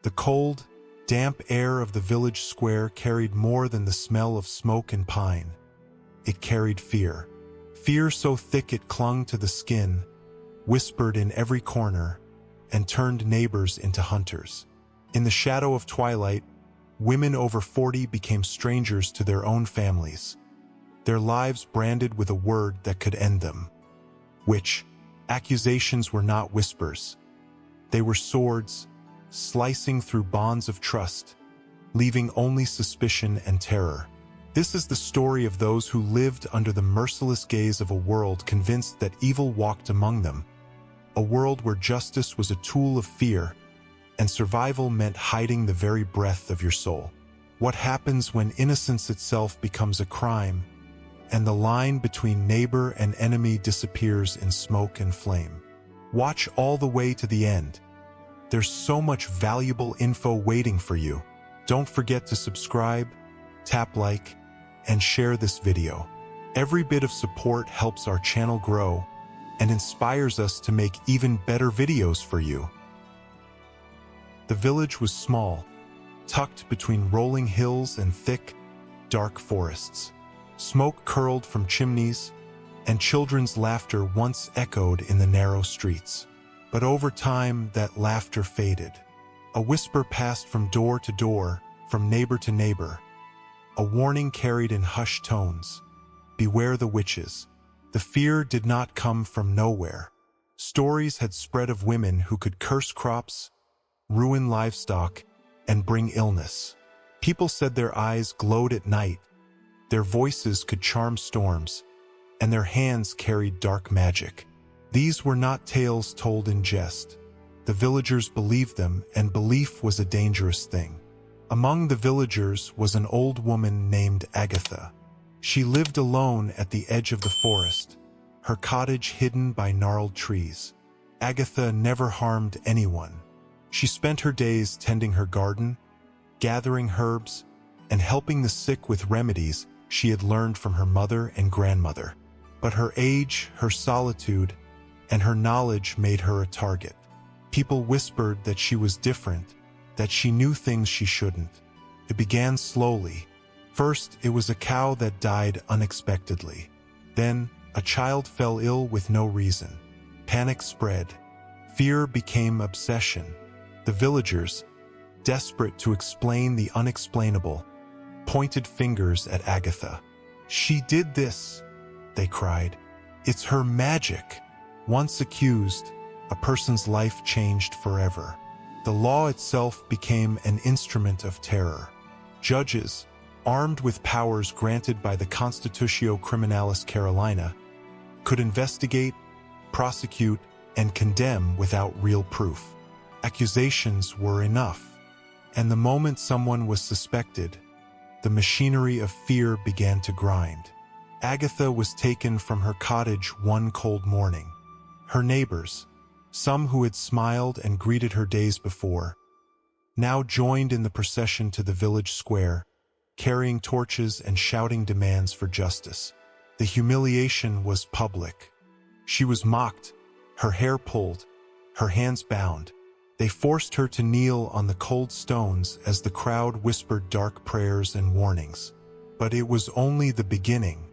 The cold, damp air of the village square carried more than the smell of smoke and pine. It carried fear. Fear so thick it clung to the skin, whispered in every corner, and turned neighbors into hunters. In the shadow of twilight, women over 40 became strangers to their own families, their lives branded with a word that could end them. Accusations were not whispers. They were swords, slicing through bonds of trust, leaving only suspicion and terror. This is the story of those who lived under the merciless gaze of a world convinced that evil walked among them, a world where justice was a tool of fear, and survival meant hiding the very breath of your soul. What happens when innocence itself becomes a crime, and the line between neighbor and enemy disappears in smoke and flame? Watch all the way to the end. There's so much valuable info waiting for you. Don't forget to subscribe, tap like, and share this video. Every bit of support helps our channel grow and inspires us to make even better videos for you. The village was small, tucked between rolling hills and thick, dark forests. Smoke curled from chimneys, and children's laughter once echoed in the narrow streets. But over time, that laughter faded. A whisper passed from door to door, from neighbor to neighbor. A warning carried in hushed tones. Beware the witches. The fear did not come from nowhere. Stories had spread of women who could curse crops, ruin livestock, and bring illness. People said their eyes glowed at night, their voices could charm storms, and their hands carried dark magic. These were not tales told in jest. The villagers believed them, and belief was a dangerous thing. Among the villagers was an old woman named Agatha. She lived alone at the edge of the forest, her cottage hidden by gnarled trees. Agatha never harmed anyone. She spent her days tending her garden, gathering herbs, and helping the sick with remedies she had learned from her mother and grandmother. But her age, her solitude, and her knowledge made her a target. People whispered that she was different, that she knew things she shouldn't. It began slowly. First, it was a cow that died unexpectedly. Then, a child fell ill with no reason. Panic spread. Fear became obsession. The villagers, desperate to explain the unexplainable, pointed fingers at Agatha. "She did this," they cried. "It's her magic." Once accused, a person's life changed forever. The law itself became an instrument of terror. Judges, armed with powers granted by the Constitutio Criminalis Carolina, could investigate, prosecute, and condemn without real proof. Accusations were enough, and the moment someone was suspected, the machinery of fear began to grind. Agatha was taken from her cottage one cold morning. Her neighbors, some who had smiled and greeted her days before, now joined in the procession to the village square, carrying torches and shouting demands for justice. The humiliation was public. She was mocked, her hair pulled, her hands bound. They forced her to kneel on the cold stones as the crowd whispered dark prayers and warnings. But it was only the beginning.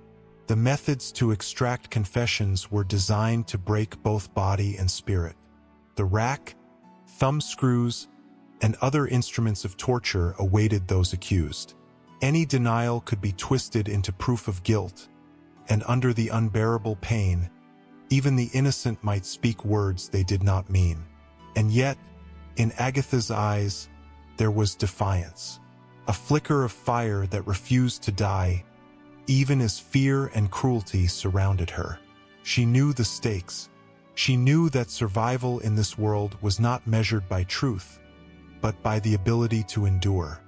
The methods to extract confessions were designed to break both body and spirit. The rack, thumb screws, and other instruments of torture awaited those accused. Any denial could be twisted into proof of guilt, and under the unbearable pain, even the innocent might speak words they did not mean. And yet, in Agatha's eyes, there was defiance, a flicker of fire that refused to die, even as fear and cruelty surrounded her. She knew the stakes. She knew that survival in this world was not measured by truth, but by the ability to endure.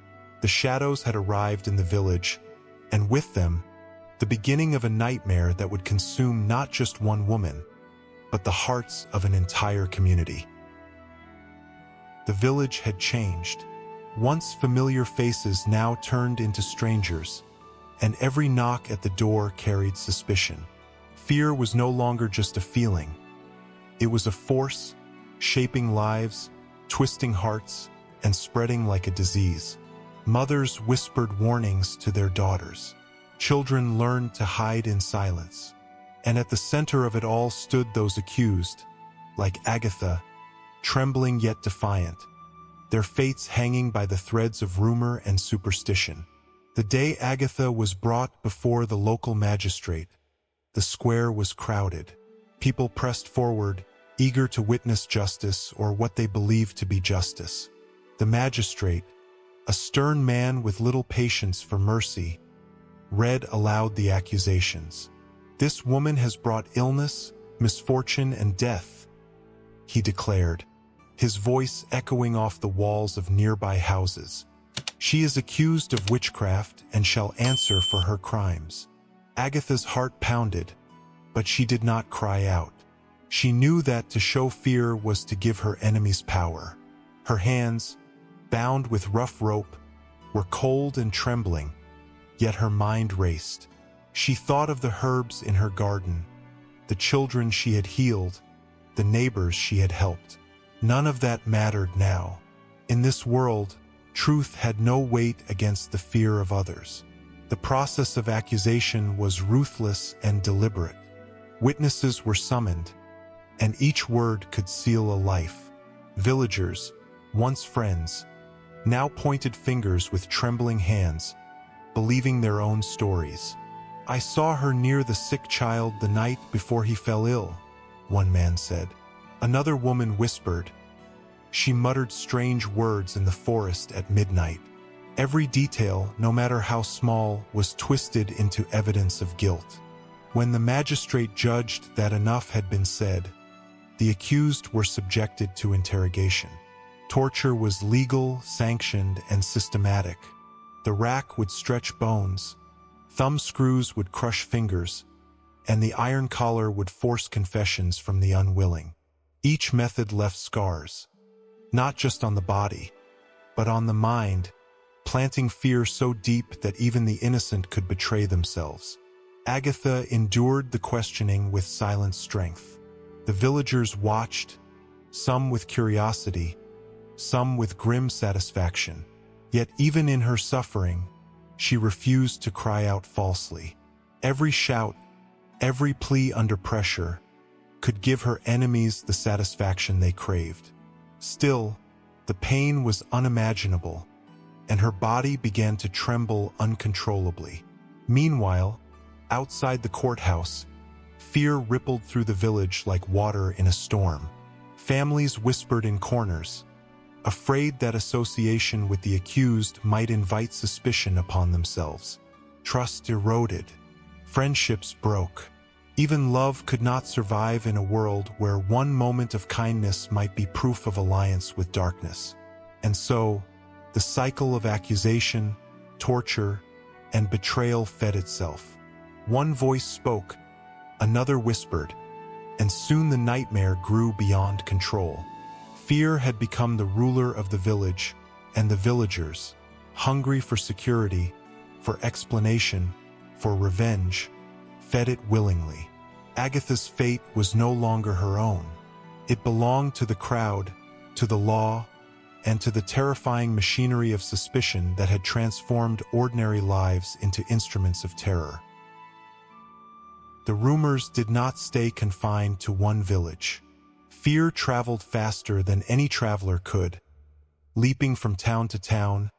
The shadows had arrived in the village, and with them, the beginning of a nightmare that would consume not just one woman, but the hearts of an entire community. The village had changed. Once familiar faces now turned into strangers, and every knock at the door carried suspicion. Fear was no longer just a feeling. It was a force, shaping lives, twisting hearts, and spreading like a disease. Mothers whispered warnings to their daughters. Children learned to hide in silence. And at the center of it all stood those accused, like Agatha, trembling yet defiant, their fates hanging by the threads of rumor and superstition. The day Agatha was brought before the local magistrate, the square was crowded. People pressed forward, eager to witness justice or what they believed to be justice. The magistrate, a stern man with little patience for mercy, read aloud the accusations. "This woman has brought illness, misfortune, and death," he declared, his voice echoing off the walls of nearby houses. "She is accused of witchcraft and shall answer for her crimes." Agatha's heart pounded, but she did not cry out. She knew that to show fear was to give her enemies power. Her hands, bound with rough rope, were cold and trembling, yet her mind raced. She thought of the herbs in her garden, the children she had healed, the neighbors she had helped. None of that mattered now. In this world, truth had no weight against the fear of others. The process of accusation was ruthless and deliberate. Witnesses were summoned, and each word could seal a life. Villagers, once friends, now pointed fingers with trembling hands, believing their own stories. "I saw her near the sick child the night before he fell ill," one man said. Another woman whispered, "She muttered strange words in the forest at midnight." Every detail, no matter how small, was twisted into evidence of guilt. When the magistrate judged that enough had been said, the accused were subjected to interrogation. Torture was legal, sanctioned, and systematic. The rack would stretch bones, thumb screws would crush fingers, and the iron collar would force confessions from the unwilling. Each method left scars, not just on the body, but on the mind, planting fear so deep that even the innocent could betray themselves. Agatha endured the questioning with silent strength. The villagers watched, some with curiosity, some with grim satisfaction. Yet even in her suffering, she refused to cry out falsely. Every shout, every plea under pressure, could give her enemies the satisfaction they craved. Still, the pain was unimaginable, and her body began to tremble uncontrollably. Meanwhile, outside the courthouse, fear rippled through the village like water in a storm. Families whispered in corners, afraid that association with the accused might invite suspicion upon themselves. Trust eroded. Friendships broke. Even love could not survive in a world where one moment of kindness might be proof of alliance with darkness. And so, the cycle of accusation, torture, and betrayal fed itself. One voice spoke, another whispered, and soon the nightmare grew beyond control. Fear had become the ruler of the village, and the villagers, hungry for security, for explanation, for revenge, fed it willingly. Agatha's fate was no longer her own. It belonged to the crowd, to the law, and to the terrifying machinery of suspicion that had transformed ordinary lives into instruments of terror. The rumors did not stay confined to one village. Fear traveled faster than any traveler could, leaping from town to town,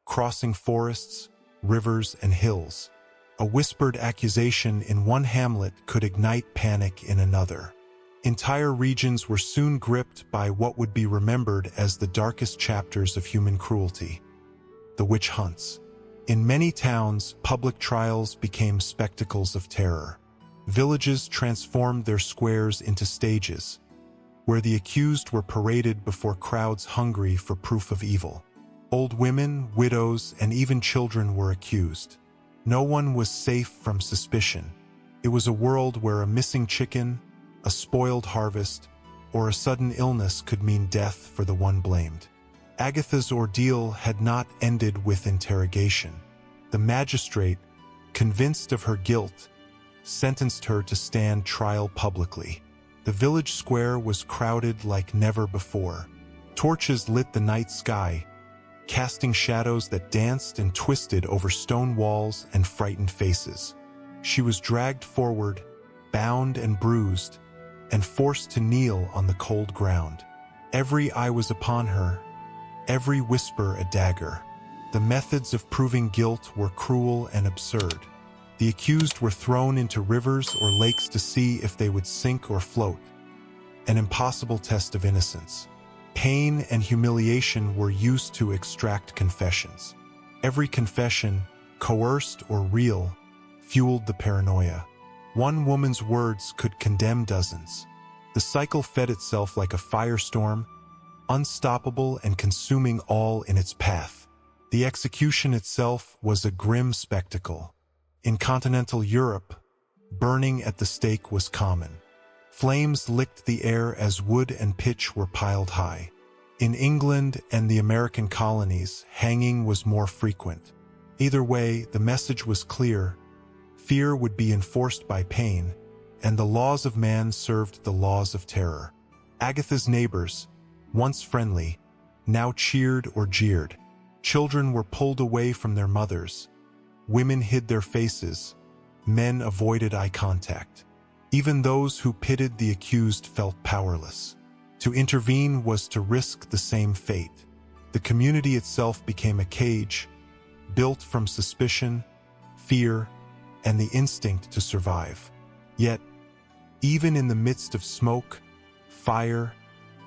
crossing forests, rivers, and hills. A whispered accusation in one hamlet could ignite panic in another. Entire regions were soon gripped by what would be remembered as the darkest chapters of human cruelty: the witch hunts. In many towns, public trials became spectacles of terror. Villages transformed their squares into stages, where the accused were paraded before crowds hungry for proof of evil. Old women, widows, and even children were accused. No one was safe from suspicion. It was a world where a missing chicken, a spoiled harvest, or a sudden illness could mean death for the one blamed. Agatha's ordeal had not ended with interrogation. The magistrate, convinced of her guilt, sentenced her to stand trial publicly. The village square was crowded like never before. Torches lit the night sky, casting shadows that danced and twisted over stone walls and frightened faces. She was dragged forward, bound and bruised, and forced to kneel on the cold ground. Every eye was upon her, every whisper a dagger. The methods of proving guilt were cruel and absurd. The accused were thrown into rivers or lakes to see if they would sink or float, an impossible test of innocence. Pain and humiliation were used to extract confessions. Every confession, coerced or real, fueled the paranoia. One woman's words could condemn dozens. The cycle fed itself like a firestorm, unstoppable and consuming all in its path. The execution itself was a grim spectacle. In continental Europe, burning at the stake was common. Flames licked the air as wood and pitch were piled high. In England and the American colonies, hanging was more frequent. Either way, the message was clear. Fear would be enforced by pain, and the laws of man served the laws of terror. Agatha's neighbors, once friendly, now cheered or jeered. Children were pulled away from their mothers. Women hid their faces. Men avoided eye contact. Even those who pitied the accused felt powerless. To intervene was to risk the same fate. The community itself became a cage, built from suspicion, fear, and the instinct to survive. Yet, even in the midst of smoke, fire,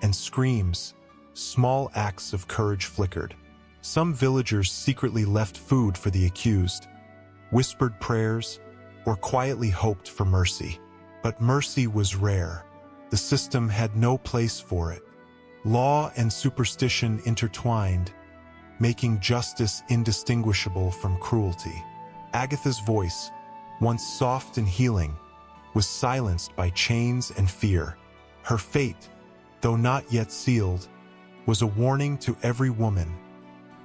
and screams, small acts of courage flickered. Some villagers secretly left food for the accused, whispered prayers, or quietly hoped for mercy. But mercy was rare. The system had no place for it. Law and superstition intertwined, making justice indistinguishable from cruelty. Agatha's voice, once soft and healing, was silenced by chains and fear. Her fate, though not yet sealed, was a warning to every woman,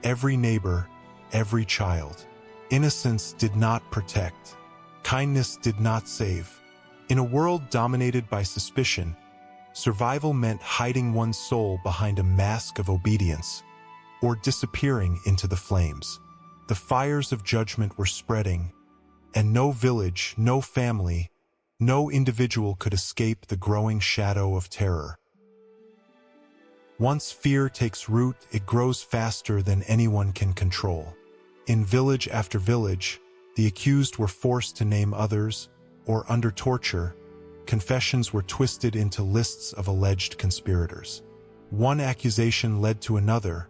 every neighbor, every child. Innocence did not protect. Kindness did not save. In a world dominated by suspicion, survival meant hiding one's soul behind a mask of obedience, or disappearing into the flames. The fires of judgment were spreading, and no village, no family, no individual could escape the growing shadow of terror. Once fear takes root, it grows faster than anyone can control. In village after village, the accused were forced to name others, or under torture, confessions were twisted into lists of alleged conspirators. One accusation led to another,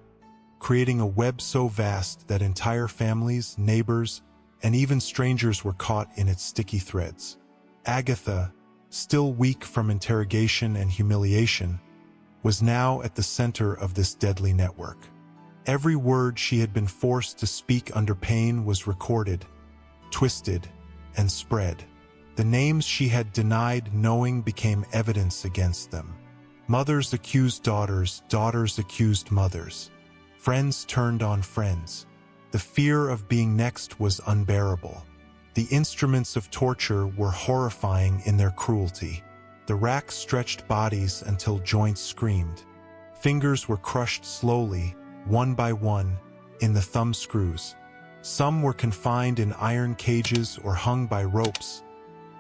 creating a web so vast that entire families, neighbors, and even strangers were caught in its sticky threads. Agatha, still weak from interrogation and humiliation, was now at the center of this deadly network. Every word she had been forced to speak under pain was recorded, twisted, and spread. The names she had denied knowing became evidence against them. Mothers accused daughters, daughters accused mothers. Friends turned on friends. The fear of being next was unbearable. The instruments of torture were horrifying in their cruelty. The rack stretched bodies until joints screamed. Fingers were crushed slowly, one by one, in the thumb screws. Some were confined in iron cages or hung by ropes,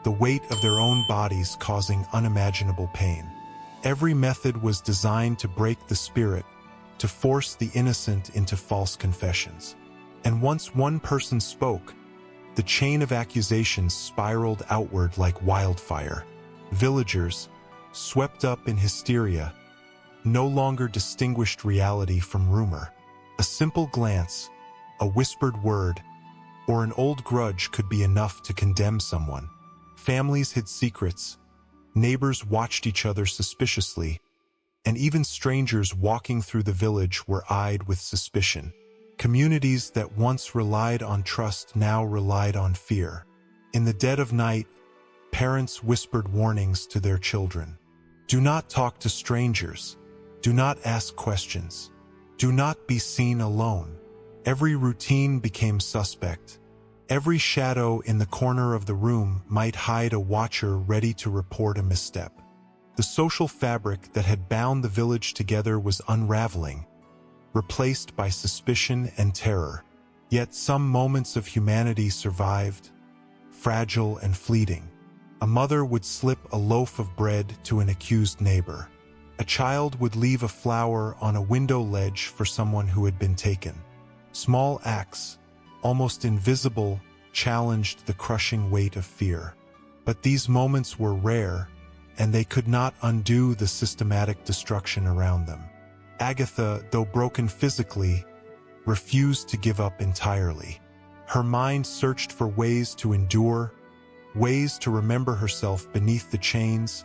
the weight of their own bodies causing unimaginable pain. Every method was designed to break the spirit, to force the innocent into false confessions. And once one person spoke, the chain of accusations spiraled outward like wildfire. Villagers, swept up in hysteria, no longer distinguished reality from rumor. A simple glance, a whispered word, or an old grudge could be enough to condemn someone. Families hid secrets, neighbors watched each other suspiciously, and even strangers walking through the village were eyed with suspicion. Communities that once relied on trust now relied on fear. In the dead of night, parents whispered warnings to their children. Do not talk to strangers. Do not ask questions. Do not be seen alone. Every routine became suspect. Every shadow in the corner of the room might hide a watcher ready to report a misstep. The social fabric that had bound the village together was unraveling. replaced by suspicion and terror. Yet some moments of humanity survived, fragile and fleeting. A mother would slip a loaf of bread to an accused neighbor. A child would leave a flower on a window ledge for someone who had been taken. Small acts, almost invisible, challenged the crushing weight of fear. But these moments were rare, and they could not undo the systematic destruction around them. Agatha, though broken physically, refused to give up entirely. Her mind searched for ways to endure, ways to remember herself beneath the chains,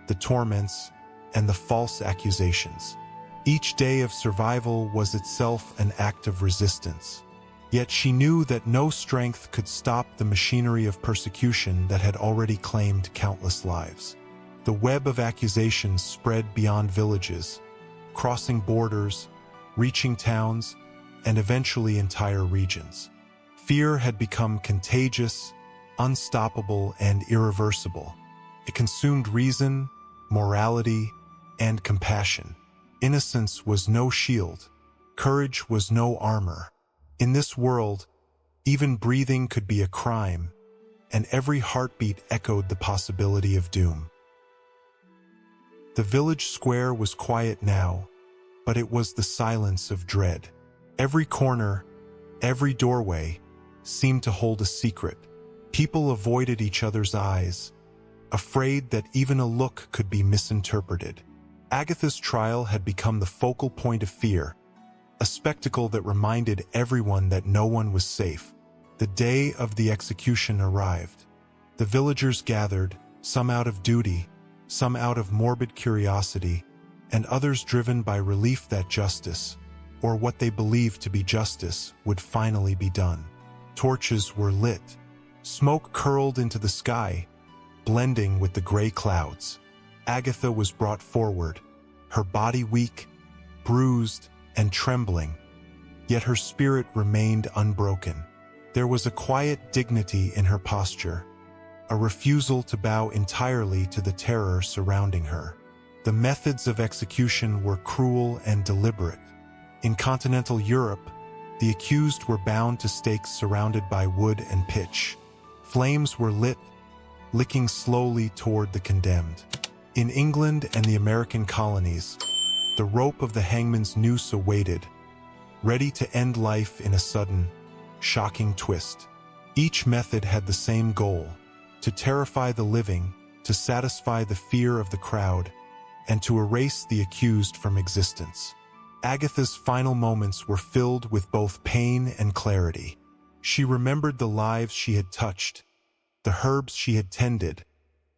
the torments, and the false accusations. Each day of survival was itself an act of resistance. Yet she knew that no strength could stop the machinery of persecution that had already claimed countless lives. The web of accusations spread beyond villages, crossing borders, reaching towns, and eventually entire regions. Fear had become contagious, unstoppable, and irreversible. It consumed reason, morality, and compassion. Innocence was no shield. Courage was no armor. In this world, even breathing could be a crime, and every heartbeat echoed the possibility of doom. The village square was quiet now, but it was the silence of dread. Every corner, every doorway, seemed to hold a secret. People avoided each other's eyes, afraid that even a look could be misinterpreted. Agatha's trial had become the focal point of fear, a spectacle that reminded everyone that no one was safe. The day of the execution arrived. The villagers gathered, some out of duty, some out of morbid curiosity, and others driven by relief that justice, or what they believed to be justice, would finally be done. Torches were lit. Smoke curled into the sky, blending with the gray clouds. Agatha was brought forward, her body weak, bruised, and trembling, yet her spirit remained unbroken. There was a quiet dignity in her posture, a refusal to bow entirely to the terror surrounding her. The methods of execution were cruel and deliberate. In continental Europe, the accused were bound to stakes surrounded by wood and pitch. Flames were lit, licking slowly toward the condemned. In England and the American colonies, the rope of the hangman's noose awaited, ready to end life in a sudden, shocking twist. Each method had the same goal: to terrify the living, to satisfy the fear of the crowd, and to erase the accused from existence. Agatha's final moments were filled with both pain and clarity. She remembered the lives she had touched, the herbs she had tended,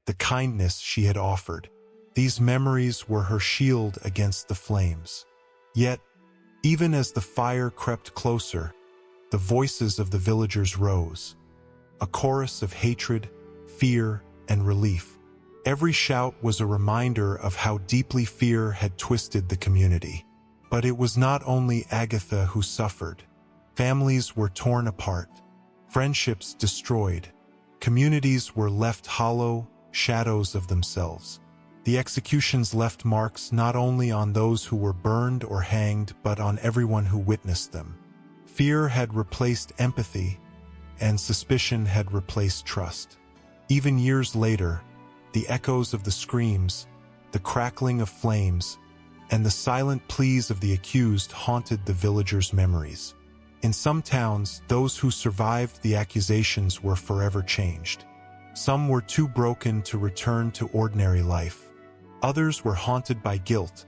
the kindness she had offered. These memories were her shield against the flames. Yet, even as the fire crept closer, the voices of the villagers rose, a chorus of hatred, fear, and relief. Every shout was a reminder of how deeply fear had twisted the community. But it was not only Agatha who suffered. Families were torn apart, friendships destroyed, communities were left hollow, shadows of themselves. The executions left marks not only on those who were burned or hanged, but on everyone who witnessed them. Fear had replaced empathy, and suspicion had replaced trust. Even years later, the echoes of the screams, the crackling of flames, and the silent pleas of the accused haunted the villagers' memories. In some towns, those who survived the accusations were forever changed. Some were too broken to return to ordinary life. Others were haunted by guilt,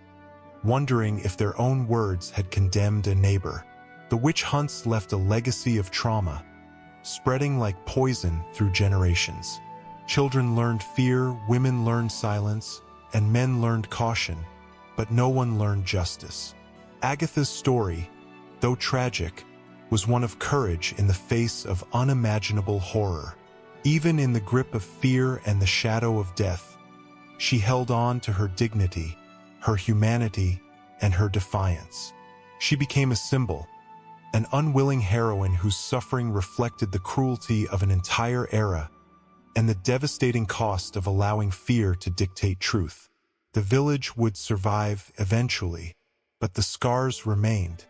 wondering if their own words had condemned a neighbor. The witch hunts left a legacy of trauma, spreading like poison through generations. Children learned fear, women learned silence, and men learned caution, but no one learned justice. Agatha's story, though tragic, was one of courage in the face of unimaginable horror. Even in the grip of fear and the shadow of death, she held on to her dignity, her humanity, and her defiance. She became a symbol, an unwilling heroine whose suffering reflected the cruelty of an entire era and the devastating cost of allowing fear to dictate truth. The village would survive eventually, but the scars remained.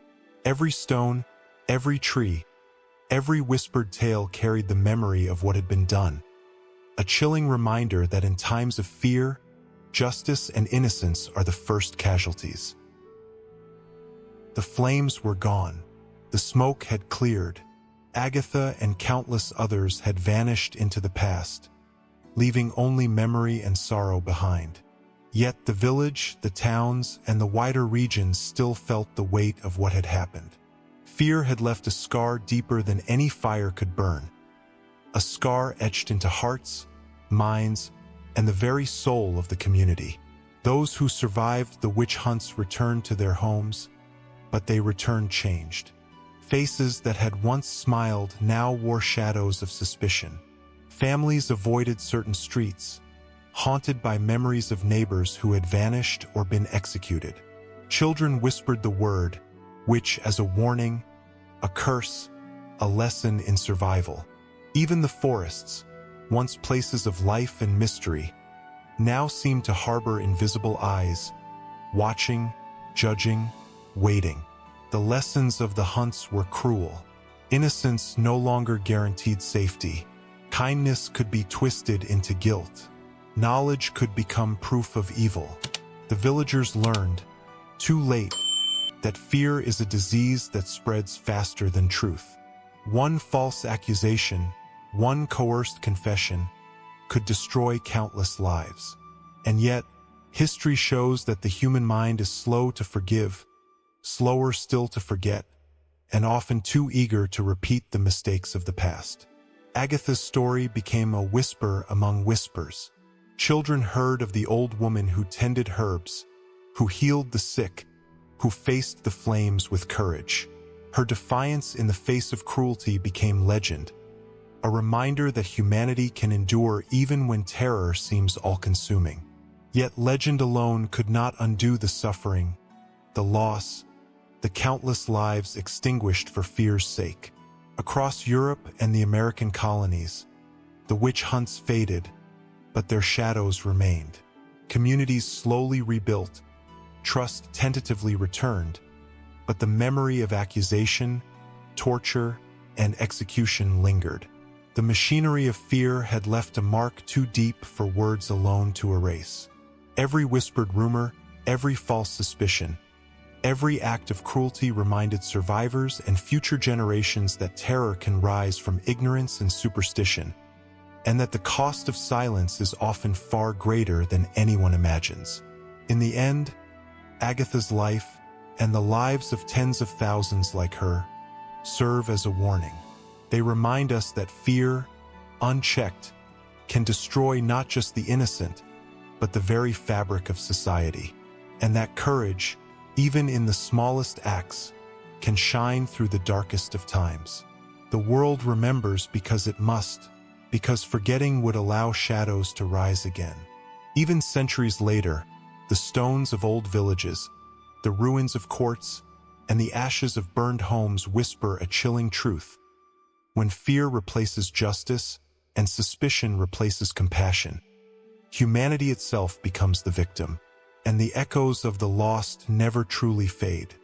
Every stone, every tree, every whispered tale carried the memory of what had been done. A chilling reminder that in times of fear, justice and innocence are the first casualties. The flames were gone. The smoke had cleared. Agatha and countless others had vanished into the past, leaving only memory and sorrow behind. Yet the village, the towns, and the wider regions still felt the weight of what had happened. Fear had left a scar deeper than any fire could burn, a scar etched into hearts, minds, and the very soul of the community. Those who survived the witch hunts returned to their homes, but they returned changed. Faces that had once smiled now wore shadows of suspicion. Families avoided certain streets, haunted by memories of neighbors who had vanished or been executed. Children whispered the word, witch, as a warning, a curse, a lesson in survival. Even the forests, once places of life and mystery, now seemed to harbor invisible eyes, watching, judging, waiting. The lessons of the hunts were cruel. Innocence no longer guaranteed safety. Kindness could be twisted into guilt. Knowledge could become proof of evil. The villagers learned, too late, that fear is a disease that spreads faster than truth. One false accusation, one coerced confession, could destroy countless lives. And yet, history shows that the human mind is slow to forgive, slower still to forget, and often too eager to repeat the mistakes of the past. Agatha's story became a whisper among whispers. Children heard of the old woman who tended herbs, who healed the sick, who faced the flames with courage. Her defiance in the face of cruelty became legend, a reminder that humanity can endure even when terror seems all-consuming. Yet legend alone could not undo the suffering, the loss, the countless lives extinguished for fear's sake. Across Europe and the American colonies, the witch hunts faded, but their shadows remained. Communities slowly rebuilt, trust tentatively returned, but the memory of accusation, torture, and execution lingered. The machinery of fear had left a mark too deep for words alone to erase. Every whispered rumor, every false suspicion, every act of cruelty reminded survivors and future generations that terror can rise from ignorance and superstition, and that the cost of silence is often far greater than anyone imagines. In the end, Agatha's life, and the lives of tens of thousands like her, serve as a warning. They remind us that fear, unchecked, can destroy not just the innocent, but the very fabric of society, and that courage, even in the smallest acts, can shine through the darkest of times. The world remembers because it must, because forgetting would allow shadows to rise again. Even centuries later, the stones of old villages, the ruins of courts, and the ashes of burned homes whisper a chilling truth. When fear replaces justice and suspicion replaces compassion, humanity itself becomes the victim, and the echoes of the lost never truly fade.